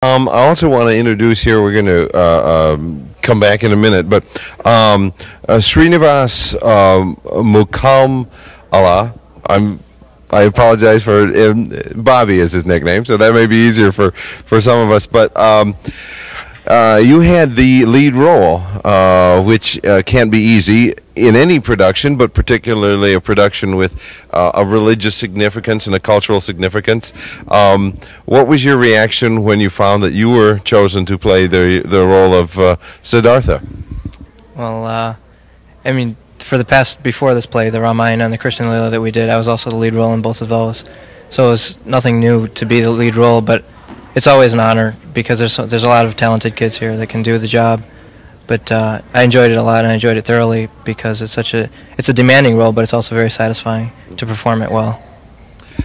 I also want to introduce here, we're going to come back in a minute, but Srinivas Mukkamala, I apologize for Bobby is his nickname, so that may be easier for some of us, but you had the lead role, which can't be easy in any production, but particularly a production with a religious significance and a cultural significance. What was your reaction when you found that you were chosen to play the role of Siddhartha? Well, I mean, before this play, the Ramayana and the Krishna Lila that we did, I was also the lead role in both of those. So it was nothing new to be the lead role, but it's always an honor because there's a lot of talented kids here that can do the job. But I enjoyed it a lot, and I enjoyed it thoroughly because it's a demanding role, but it's also very satisfying to perform it well.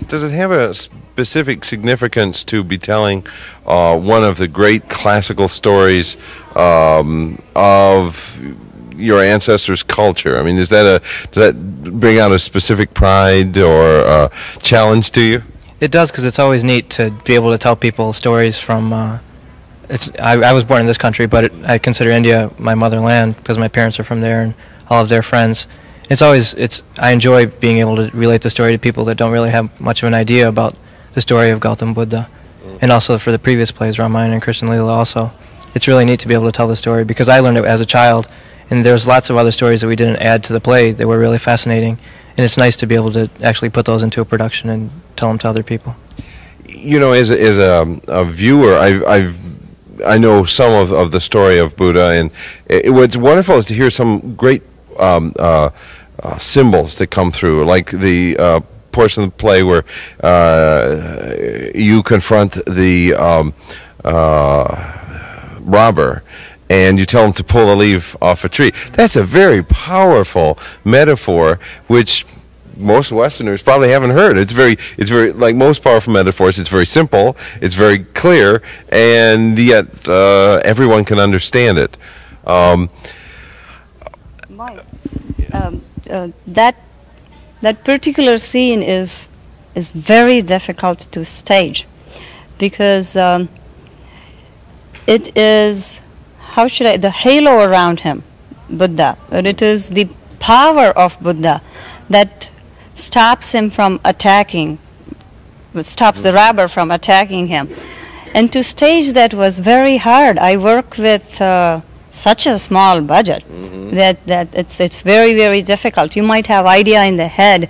Does it have a specific significance to be telling one of the great classical stories of your ancestors' culture? I mean, does that bring out a specific pride or challenge to you? It does, because it's always neat to be able to tell people stories from. I was born in this country, but I consider India my motherland because my parents are from there and all of their friends. I enjoy being able to relate the story to people that don't really have much of an idea about the story of Gautam Buddha, and also for the previous plays, Ramayana and Krishna Lila. Also, it's really neat to be able to tell the story because I learned it as a child, and there's lots of other stories that we didn't add to the play that were really fascinating. And it's nice to be able to actually put those into a production and tell them to other people. You know, as a viewer, I know some of the story of Buddha, and what's wonderful is to hear some great symbols that come through, like the portion of the play where you confront the robber, and you tell him to pull a leaf off a tree. That's a very powerful metaphor, which most Westerners probably haven't heard. It's very like most powerful metaphors. It's very simple. It's very clear, and yet everyone can understand it. That particular scene is very difficult to stage because it is. How should the halo around him, Buddha, and it is the power of Buddha that stops him from attacking, stops the robber from attacking him. And to stage that was very hard. I work with such a small budget that it's very, very difficult. You might have idea in the head,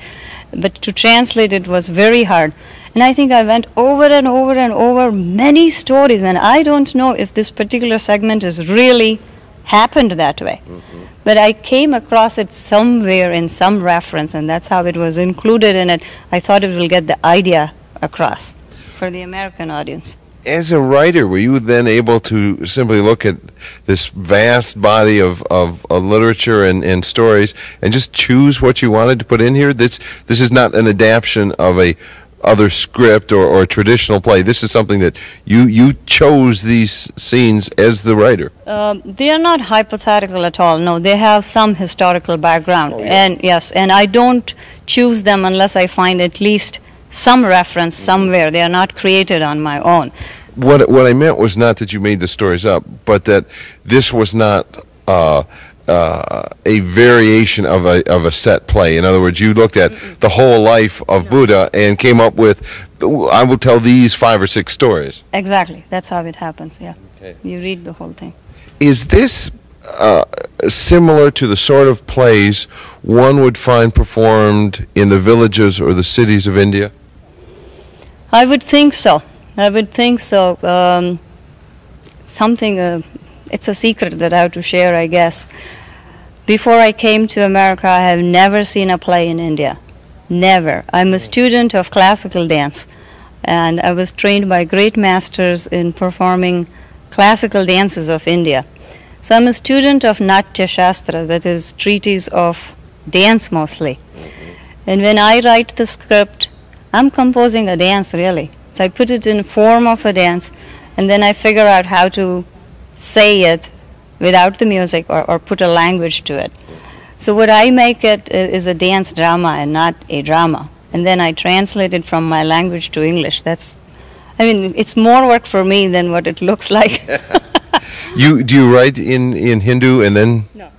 but to translate it was very hard. And I think I went over and over and over many stories, and I don't know if this particular segment has really happened that way. But I came across it somewhere in some reference, and that's how it was included in it. I thought it will get the idea across for the American audience. As a writer, were you then able to simply look at this vast body of literature and stories and just choose what you wanted to put in here? This is not an adaptation of a other script or traditional play. This is something that you chose these scenes as the writer. They are not hypothetical at all. No, they have some historical background. Oh, yeah. And yes, and I don't choose them unless I find at least some reference somewhere. They are not created on my own. What I meant was not that you made the stories up, but that this was not a variation of a set play. In other words, you looked at the whole life of Buddha and came up with, I will tell these 5 or 6 stories. Exactly. That's how it happens, yeah. Okay. You read the whole thing. Is this similar to the sort of plays one would find performed in the villages or the cities of India? I would think so. I would think so. It's a secret that I have to share, I guess. Before I came to America, I have never seen a play in India. Never. I'm a student of classical dance, and I was trained by great masters in performing classical dances of India. So I'm a student of Natya Shastra, that is treatise of dance mostly. And when I write the script, I'm composing a dance really. So I put it in form of a dance, and then I figure out how to say it without the music or put a language to it. So what I make it is a dance drama and not a drama. And then I translate it from my language to English. That's I mean, it's more work for me than what it looks like. Do you write in Hindu and then? No,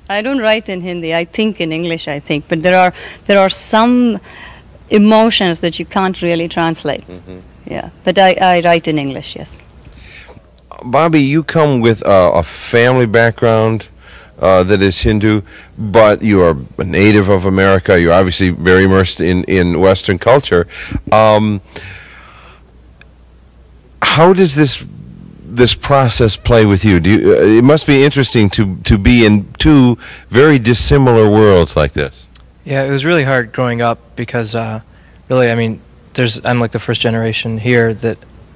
I don't write in Hindi. I think in English, I think. But there are some emotions that you can't really translate. Yeah, but I write in English, yes. Bobby, you come with a family background that is Hindu, but you are a native of America. You're obviously very immersed in Western culture. How does this process play with you? It must be interesting to be in two very dissimilar worlds like this. Yeah, it was really hard growing up because really, I mean, I'm like the first generation here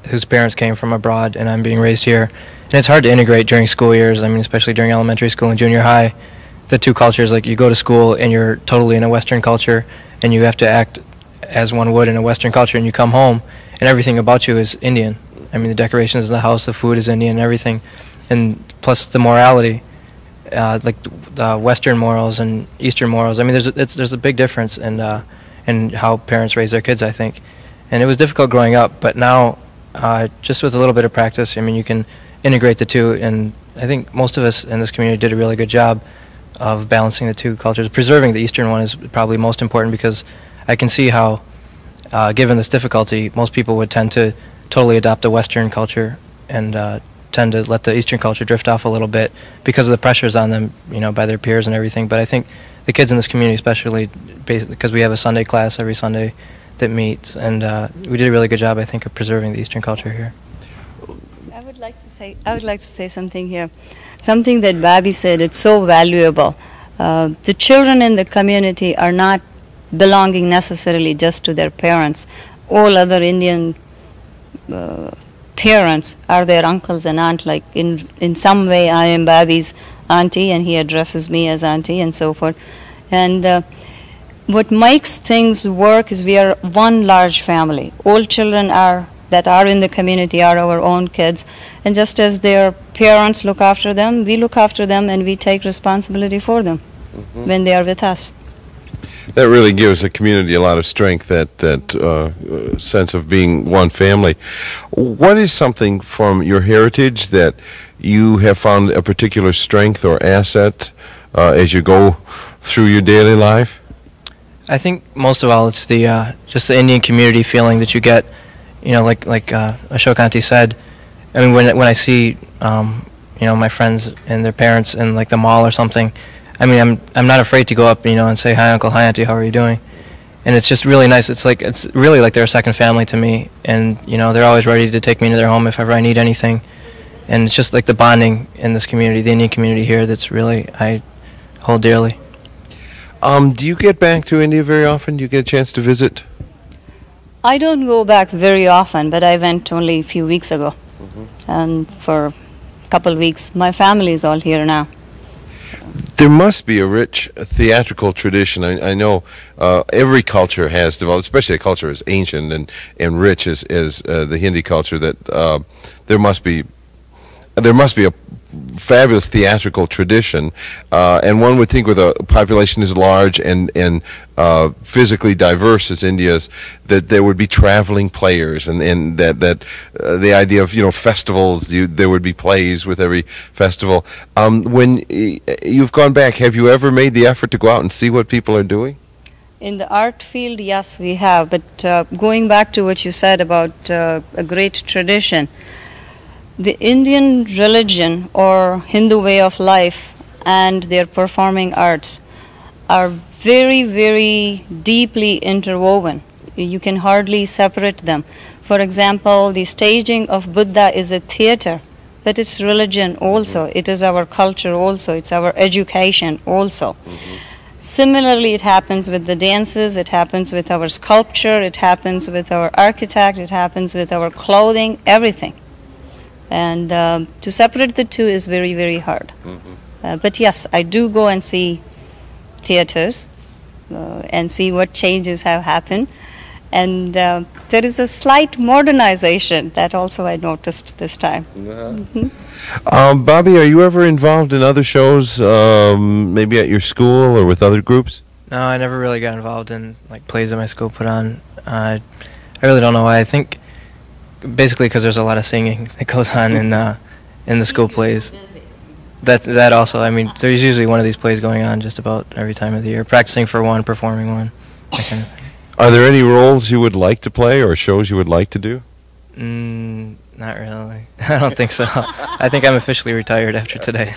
whose parents came from abroad, and I'm being raised here. And it's hard to integrate during school years. I mean, especially during elementary school and junior high, the two cultures. Like, you go to school and you're totally in a Western culture, and you have to act as one would in a Western culture, and you come home, and everything about you is Indian. I mean, the decorations in the house, the food is Indian, everything, and plus the morality, like the Western morals and Eastern morals. I mean, there's a big difference in how parents raise their kids, I think. And it was difficult growing up, but now, just with a little bit of practice, I mean, you can integrate the two, and I think most of us in this community did a really good job of balancing the two cultures. Preserving the Eastern one is probably most important, because I can see how, given this difficulty, most people would tend to totally adopt the Western culture and tend to let the Eastern culture drift off a little bit because of the pressures on them, you know, by their peers and everything. But I think the kids in this community, especially because we have a Sunday class every Sunday that meets, and we did a really good job, I think, of preserving the Eastern culture here. I would like to say something here. Something that Bobby said, it's so valuable. The children in the community are not belonging necessarily just to their parents. All other Indian parents are their uncles and aunts. Like, in some way, I am Bobby's auntie, and he addresses me as auntie, and so forth. And what makes things work is we are one large family. All children that are in the community are our own kids, and just as their parents look after them, we look after them, and we take responsibility for them when they are with us. That really gives the community a lot of strength, that sense of being one family. What is something from your heritage that you have found a particular strength or asset as you go through your daily life? I think most of all, it's the just the Indian community feeling that you get. You know, like Ashoka Auntie said. I mean, when I see you know, my friends and their parents in like the mall or something, I mean, I'm not afraid to go up, you know, and say, "Hi, Uncle, hi, Auntie, how are you doing?" And it's just really nice. It's really like they're a second family to me, and you know, they're always ready to take me into their home if ever I need anything. And it's just like the bonding in this community, the Indian community here, that's really I hold dearly. Do you get back to India very often? Do you get a chance to visit? I don't go back very often, but I went only a few weeks ago, and for a couple weeks. My family is all here now. There must be a rich theatrical tradition. I know every culture has developed, especially a culture as ancient and rich as the Hindi culture, that there must be a fabulous theatrical tradition, and one would think with a population as large and physically diverse as India's, that there would be traveling players, and that the idea of, you know, festivals, there would be plays with every festival. When you've gone back, have you ever made the effort to go out and see what people are doing? In the art field, yes, we have. But going back to what you said about a great tradition, the Indian religion or Hindu way of life and their performing arts are very, very deeply interwoven. You can hardly separate them. For example, the staging of Buddha is a theater, but it's religion also. It is our culture also. It's our education also. Similarly, it happens with the dances, it happens with our sculpture, it happens with our architect, it happens with our clothing, everything. And to separate the two is very, very hard. But yes, I do go and see theaters and see what changes have happened. And there is a slight modernization that also I noticed this time. Bobby, are you ever involved in other shows, maybe at your school or with other groups? No, I never really got involved in like plays that my school put on. I really don't know why. I think basically because there's a lot of singing that goes on in the school plays. That also, I mean, there's usually one of these plays going on just about every time of the year, practicing for one, performing one, that kind of thing. Are there any roles you would like to play or shows you would like to do? Not really. I don't think so. I think I'm officially retired after today.